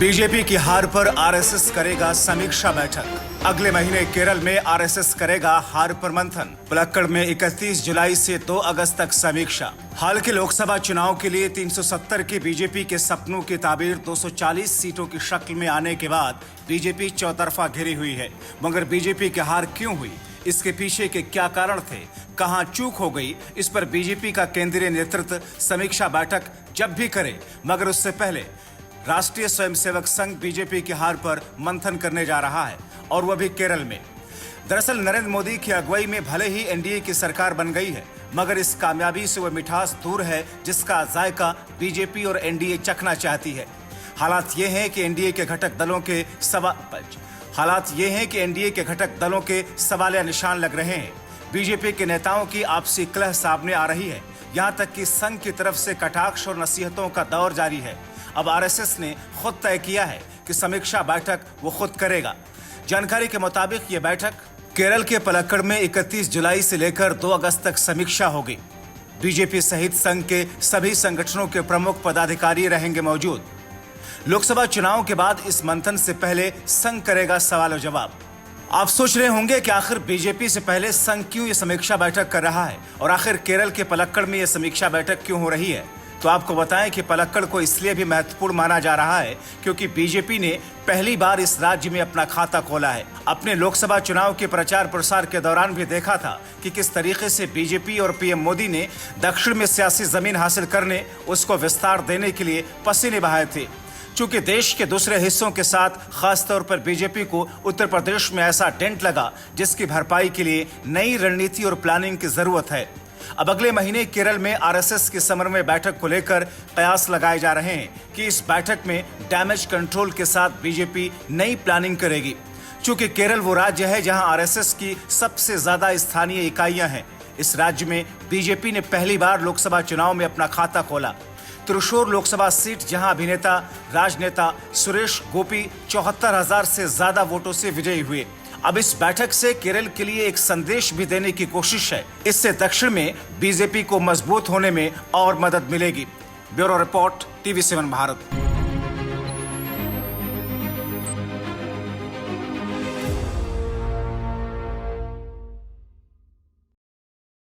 BJP की हार पर आरएसएस करेगा समीक्षा बैठक। अगले महीने केरल में आरएसएस करेगा हार पर मंथन। पलक्कड़ में 31 जुलाई से 2 अगस्त तक समीक्षा। हाल के लोकसभा चुनाव के लिए 370 के बीजेपी के सपनों की ताबीर 240 सीटों की शक्ल में आने के बाद बीजेपी चौतरफा घिरी हुई है। मगर बीजेपी की हार क्यों हुई, इसके पीछे के क्या कारण थे, कहां चूक हो गई, इस पर बीजेपी का केंद्रीय नेतृत्व समीक्षा बैठक जब भी करे, मगर उससे पहले राष्ट्रीय स्वयंसेवक संघ बीजेपी की हार पर मंथन करने जा रहा है, और वह भी केरल में। दरअसल नरेंद्र मोदी की अगुवाई में भले ही एनडीए की सरकार बन गई है, मगर इस कामयाबी से वह मिठास दूर है जिसका जायका बीजेपी और एनडीए चखना चाहती है। हालात ये हैं कि एनडीए के घटक दलों के सवालिया निशान लग रहे हैं। बीजेपी के नेताओं की आपसी कलह सामने आ रही है। यहां तक कि संघ की तरफ से कटाक्ष और नसीहतों का दौर जारी है। अब आरएसएस ने खुद तय किया है कि समीक्षा बैठक वो खुद करेगा। जानकारी के मुताबिक ये बैठक केरल के पलक्कड़ में 31 जुलाई से लेकर 2 अगस्त तक समीक्षा होगी। बीजेपी सहित संघ के सभी संगठनों के प्रमुख पदाधिकारी रहेंगे मौजूद। लोकसभा चुनाव के बाद इस मंथन से पहले संघ करेगा सवाल और जवाब। आप सोच रहे होंगे कि आखिर बीजेपी से पहले संघ क्यों ये समीक्षा बैठक कर रहा है, और आखिर केरल के पलक्कड़ में ये समीक्षा बैठक क्यों हो रही है। तो आपको बताएं कि पलक्कड़ को इसलिए भी महत्वपूर्ण माना जा रहा है क्योंकि बीजेपी ने पहली बार इस राज्य में अपना खाता खोला है। अपने लोकसभा चुनाव के प्रचार प्रसार के दौरान भी देखा था कि किस तरीके से बीजेपी और पीएम मोदी ने दक्षिण में सियासी जमीन हासिल करने, उसको विस्तार देने के लिए पसीने बहाए थे। चूंकि देश के दूसरे हिस्सों के साथ खासतौर पर बीजेपी को उत्तर प्रदेश में ऐसा डेंट लगा जिसकी भरपाई के लिए नई रणनीति और प्लानिंग की जरूरत है। अब अगले महीने केरल में आरएसएस की समन्वय बैठक को लेकर कयास लगाए जा रहे हैं कि इस बैठक में डैमेज कंट्रोल के साथ बीजेपी नई प्लानिंग करेगी। चूंकि केरल वो राज्य है जहां आरएसएस की सबसे ज्यादा स्थानीय इकाइयां हैं। इस राज्य में बीजेपी ने पहली बार लोकसभा चुनाव में अपना खाता खोला। त्रिशूर लोकसभा सीट जहां अभिनेता राजनेता सुरेश गोपी 74,000 से ज्यादा वोटों से विजयी हुए। अब इस बैठक से केरल के लिए एक संदेश भी देने की कोशिश है। इससे दक्षिण में बीजेपी को मजबूत होने में और मदद मिलेगी। Bureau report, TV7 Bharat.